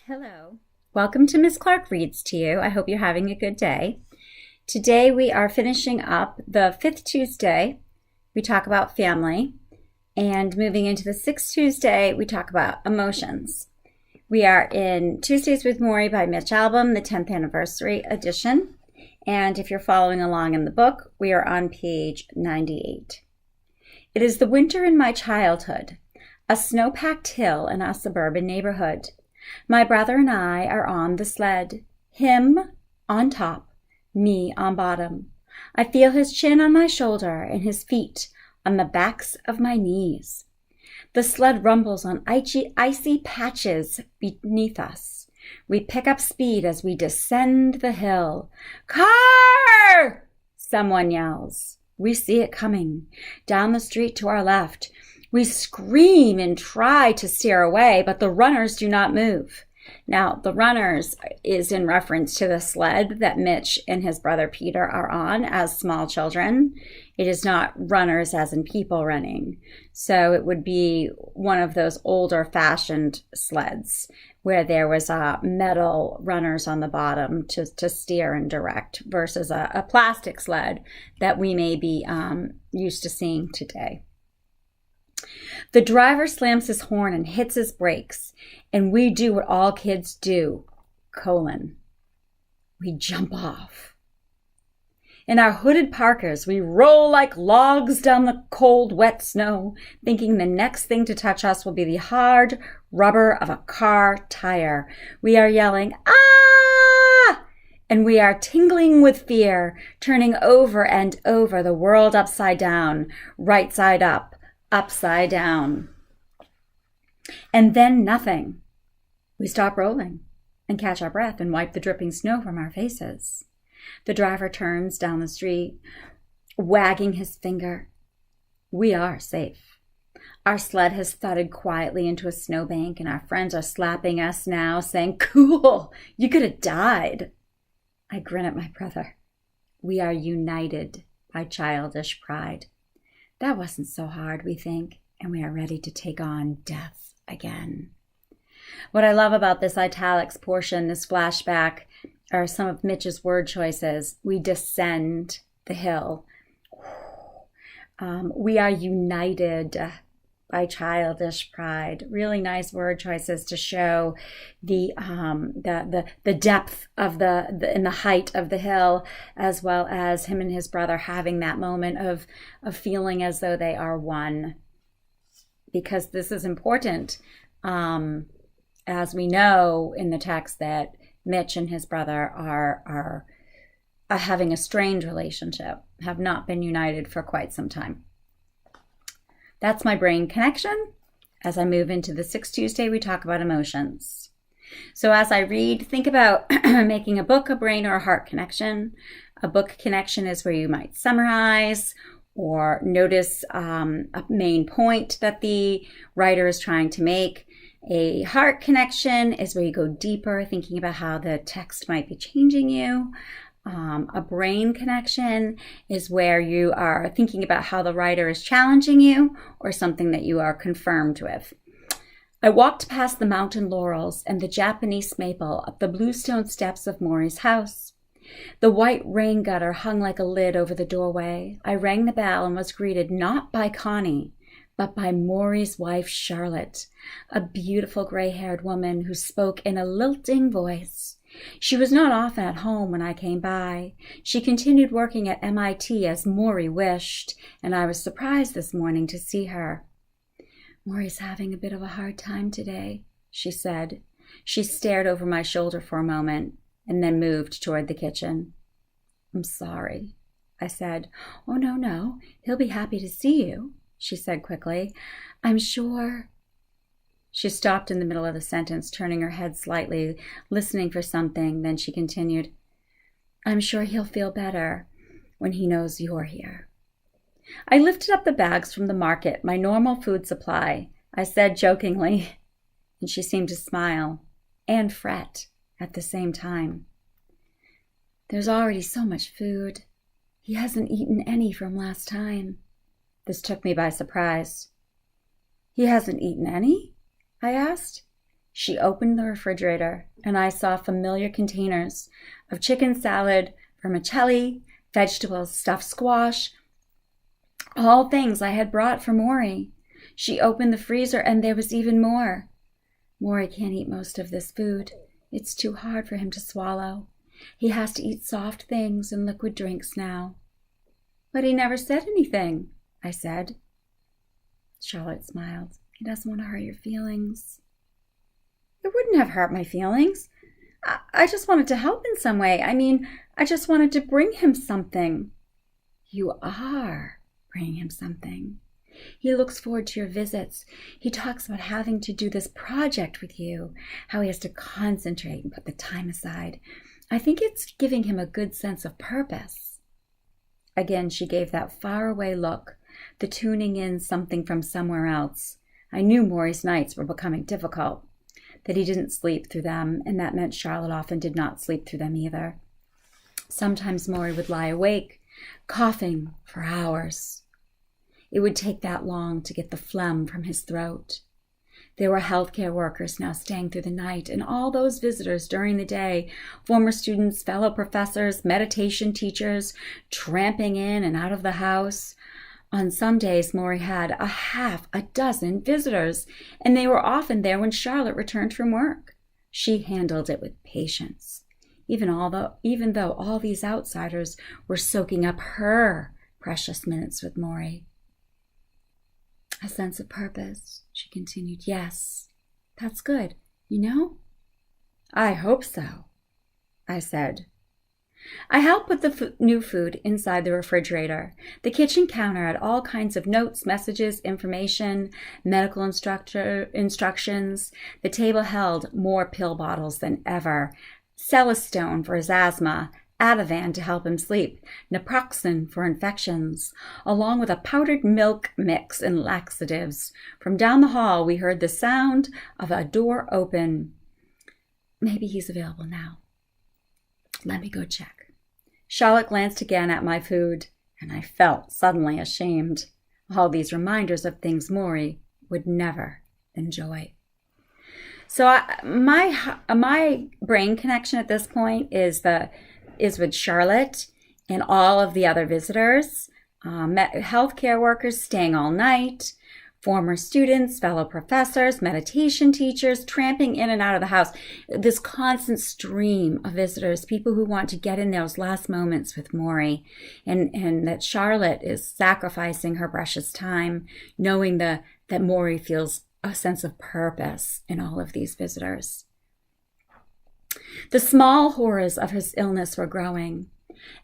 Hello. Welcome to Miss Clark Reads to You. I hope you're having a good day. Today we are finishing up the fifth Tuesday. We talk about family. And moving into the sixth Tuesday, we talk about emotions. We are in Tuesdays with Morrie by Mitch album, the 10th anniversary edition. And if you're following along in the book, we are on page 98. It is the winter in my childhood, a snow-packed hill in a suburban neighborhood. My brother and I are on the sled, him on top, me on bottom. I feel his chin on my shoulder and his feet on the backs of my knees. The sled rumbles on icy patches beneath us. We pick up speed as we descend the hill. Car! Someone yells. We see it coming. Down the street to our left, we scream and try to steer away, but the runners do not move. Now, the runners is in reference to the sled that Mitch and his brother Peter are on as small children. It is not runners as in people running. So it would be one of those older fashioned sleds where there was metal runners on the bottom to steer and direct versus a plastic sled that we may be used to seeing today. The driver slams his horn and hits his brakes, and we do what all kids do, : we jump off. In our hooded parkers, we roll like logs down the cold, wet snow, thinking the next thing to touch us will be the hard rubber of a car tire. We are yelling, "Ah!" And we are tingling with fear, turning over and over, the world upside down, right side up, upside down. And then nothing. We stop rolling and catch our breath and wipe the dripping snow from our faces. The driver turns down the street, wagging his finger. We are safe. Our sled has thudded quietly into a snowbank, and our friends are slapping us now, saying, "Cool, you could have died." I grin at my brother. We are united by childish pride. That wasn't so hard, we think, and we are ready to take on death again. What I love about this italics portion, this flashback, are some of Mitch's word choices. We descend the hill. We are united by childish pride. Really nice word choices to show the depth of and the height of the hill, as well as him and his brother having that moment of feeling as though they are one. Because this is important, as we know in the text that Mitch and his brother are having a strained relationship, have not been united for quite some time. That's my brain connection. As I move into the sixth Tuesday, we talk about emotions. So as I read, think about making a book, a brain, or a heart connection. A book connection is where you might summarize or notice a main point that the writer is trying to make. A heart connection is where you go deeper, thinking about how the text might be changing you. A brain connection is where you are thinking about how the writer is challenging you or something that you are confirmed with. I walked past the mountain laurels and the Japanese maple up the bluestone steps of Morrie's house. The white rain gutter hung like a lid over the doorway. I rang the bell and was greeted not by Connie, but by Morrie's wife, Charlotte, a beautiful gray-haired woman who spoke in a lilting voice. She was not often at home when I came by. She continued working at MIT as Morrie wished, and I was surprised this morning to see her. "Morrie's having a bit of a hard time today," she said. She stared over my shoulder for a moment and then moved toward the kitchen. "I'm sorry," I said. "Oh, no, he'll be happy to see you," she said quickly. "I'm sure..." She stopped in the middle of the sentence, turning her head slightly, listening for something. Then she continued, "I'm sure he'll feel better when he knows you're here." I lifted up the bags from the market, my normal food supply. I said jokingly, and she seemed to smile and fret at the same time. "There's already so much food. He hasn't eaten any from last time." This took me by surprise. "He hasn't eaten any?" I asked. She opened the refrigerator, and I saw familiar containers of chicken salad, vermicelli, vegetables, stuffed squash, all things I had brought for Morrie. She opened the freezer, and there was even more. Morrie can't eat most of this food. It's too hard for him to swallow. He has to eat soft things and liquid drinks now. But he never said anything, I said. Charlotte smiled. He doesn't want to hurt your feelings. It wouldn't have hurt my feelings. I just wanted to help in some way. I just wanted to bring him something. You are bringing him something. He looks forward to your visits. He talks about having to do this project with you, how he has to concentrate and put the time aside. I think it's giving him a good sense of purpose. Again, she gave that faraway look, the tuning in something from somewhere else. I knew Morrie's nights were becoming difficult, that he didn't sleep through them, and that meant Charlotte often did not sleep through them either. Sometimes Morrie would lie awake, coughing for hours. It would take that long to get the phlegm from his throat. There were healthcare workers now staying through the night, and all those visitors during the day, former students, fellow professors, meditation teachers, tramping in and out of the house. On some days, Morrie had half a dozen visitors, and they were often there when Charlotte returned from work. She handled it with patience, even though all these outsiders were soaking up her precious minutes with Morrie. A sense of purpose, she continued. Yes, that's good, you know? I hope so, I said. I helped put the new food inside the refrigerator. The kitchen counter had all kinds of notes, messages, information, medical instructions. The table held more pill bottles than ever. Celestone for his asthma, Ativan to help him sleep, naproxen for infections, along with a powdered milk mix and laxatives. From down the hall, we heard the sound of a door open. Maybe he's available now. Let me go check. Charlotte glanced again at my food, and I felt suddenly ashamed. All these reminders of things Morrie would never enjoy. So my brain connection at this point is with Charlotte and all of the other visitors, healthcare workers staying all night, former students, fellow professors, meditation teachers, tramping in and out of the house. This constant stream of visitors, people who want to get in those last moments with Morrie, and that Charlotte is sacrificing her precious time, knowing that Morrie feels a sense of purpose in all of these visitors. The small horrors of his illness were growing,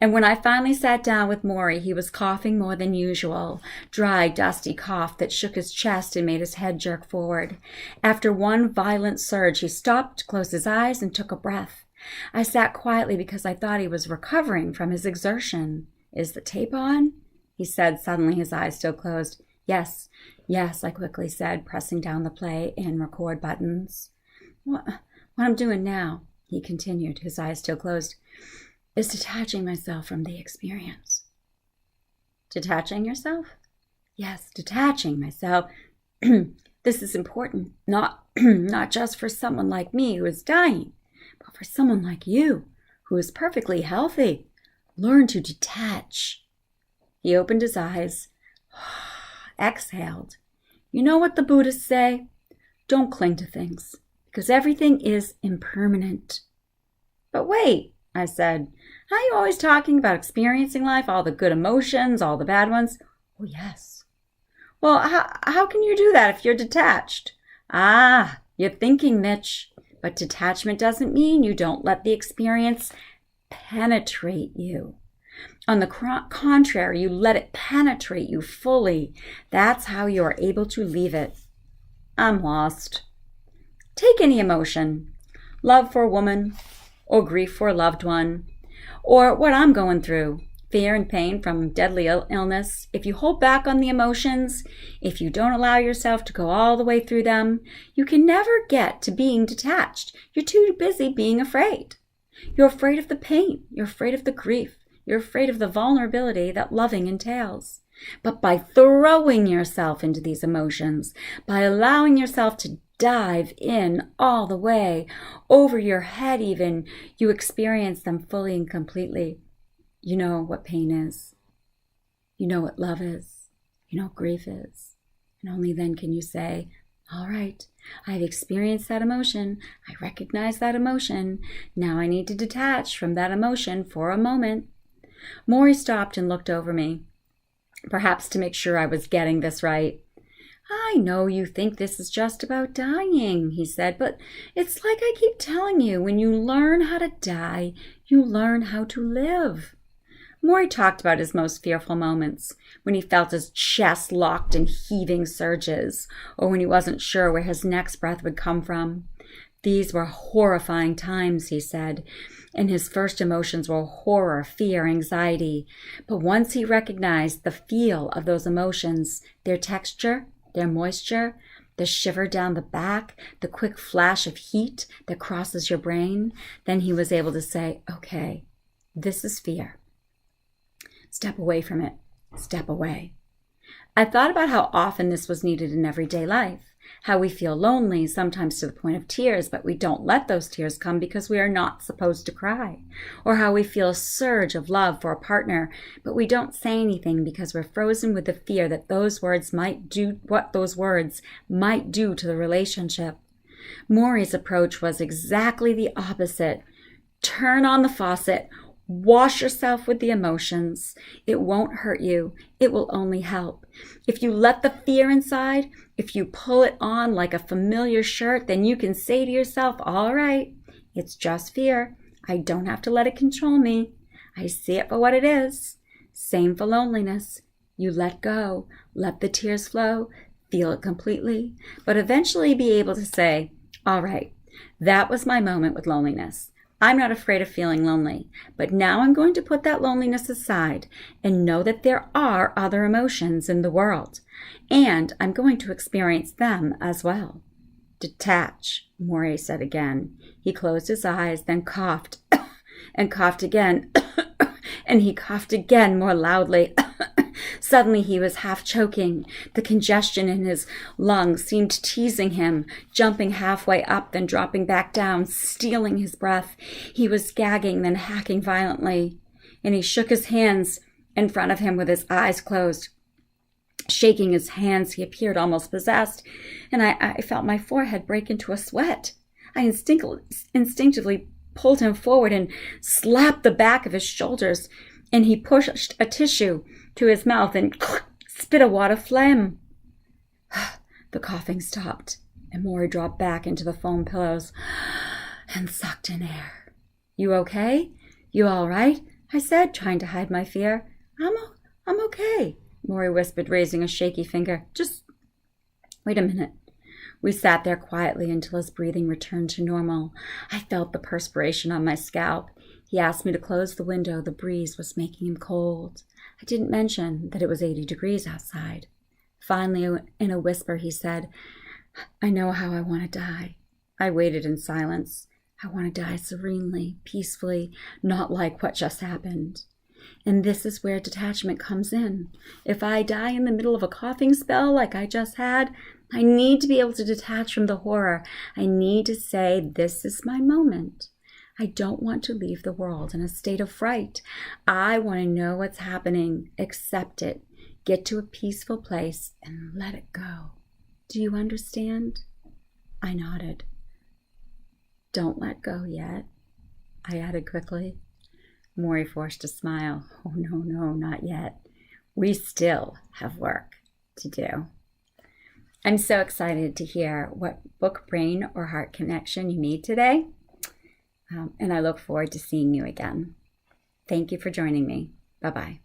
and when I finally sat down with Morrie, he was coughing more than usual, dry, dusty cough that shook his chest and made his head jerk forward. After one violent surge, he stopped, closed his eyes, and took a breath. I sat quietly because I thought he was recovering from his exertion. Is the tape on? He said, suddenly, his eyes still closed. Yes, I quickly said, pressing down the play and record buttons. What I'm doing now, he continued, his eyes still closed, is detaching myself from the experience. Detaching yourself? Yes, detaching myself. This is important, not just for someone like me who is dying, but for someone like you who is perfectly healthy. Learn to detach. He opened his eyes, exhaled. You know what the Buddhists say? Don't cling to things, because everything is impermanent. But wait, I said, are you always talking about experiencing life, all the good emotions, all the bad ones? Oh, yes. Well, how can you do that if you're detached? Ah, you're thinking, Mitch. But detachment doesn't mean you don't let the experience penetrate you. On the contrary, you let it penetrate you fully. That's how you are able to leave it. I'm lost. Take any emotion, love for a woman, or grief for a loved one, or what I'm going through, fear and pain from deadly illness. If you hold back on the emotions, if you don't allow yourself to go all the way through them, you can never get to being detached. You're too busy being afraid. You're afraid of the pain. You're afraid of the grief. You're afraid of the vulnerability that loving entails. but by throwing yourself into these emotions, by allowing yourself to dive in all the way, over your head even, you experience them fully and completely. You know what pain is. You know what love is. You know what grief is. And only then can you say, all right, I've experienced that emotion. I recognize that emotion. Now I need to detach from that emotion for a moment. Morrie stopped and looked over me, perhaps to make sure I was getting this right. I know you think this is just about dying, he said, but it's like I keep telling you, when you learn how to die, you learn how to live. Morrie talked about his most fearful moments, when he felt his chest locked in heaving surges, or when he wasn't sure where his next breath would come from. These were horrifying times, he said, and his first emotions were horror, fear, anxiety. But once he recognized the feel of those emotions, their texture, their moisture, the shiver down the back, the quick flash of heat that crosses your brain, then he was able to say, okay, this is fear. Step away from it. Step away. I thought about how often this was needed in everyday life, how we feel lonely, sometimes to the point of tears, but we don't let those tears come because we are not supposed to cry, or how we feel a surge of love for a partner, but we don't say anything because we're frozen with the fear that those words might do what those words might do to the relationship. Morrie's approach was exactly the opposite. Turn on the faucet. Wash yourself with the emotions. It won't hurt you. It will only help. If you let the fear inside, if you pull it on like a familiar shirt, then you can say to yourself, all right, it's just fear. I don't have to let it control me. I see it for what it is. Same for loneliness. You let go, let the tears flow, feel it completely, but eventually be able to say, all right, that was my moment with loneliness. I'm not afraid of feeling lonely, but now I'm going to put that loneliness aside and know that there are other emotions in the world, and I'm going to experience them as well. Detach, Morrie said again. He closed his eyes, then coughed, and coughed again, and he coughed again more loudly. Suddenly he was half choking. The congestion in his lungs seemed teasing him, jumping halfway up, then dropping back down, stealing his breath. He was gagging, then hacking violently, and he shook his hands in front of him with his eyes closed. Shaking his hands, he appeared almost possessed, and I felt my forehead break into a sweat. I instinctively pulled him forward and slapped the back of his shoulders, and he pushed a tissue to his mouth and spit a wad of phlegm. The coughing stopped, and Morrie dropped back into the foam pillows and sucked in air. You okay? You all right? I said, trying to hide my fear. I'm okay, Morrie whispered, raising a shaky finger. Just wait a minute. We sat there quietly until his breathing returned to normal. I felt the perspiration on my scalp. He asked me to close the window. The breeze was making him cold. I didn't mention that it was 80 degrees outside. Finally, in a whisper, he said, I know how I want to die. I waited in silence. I want to die serenely, peacefully, not like what just happened. And this is where detachment comes in. If I die in the middle of a coughing spell like I just had, I need to be able to detach from the horror. I need to say, this is my moment. I don't want to leave the world in a state of fright. I want to know what's happening, accept it, get to a peaceful place, and let it go. Do you understand? I nodded. Don't let go yet, I added quickly. Morrie forced a smile. Oh, no, not yet. We still have work to do. I'm so excited to hear what book, brain, or heart connection you made today. And I look forward to seeing you again. Thank you for joining me. Bye-bye.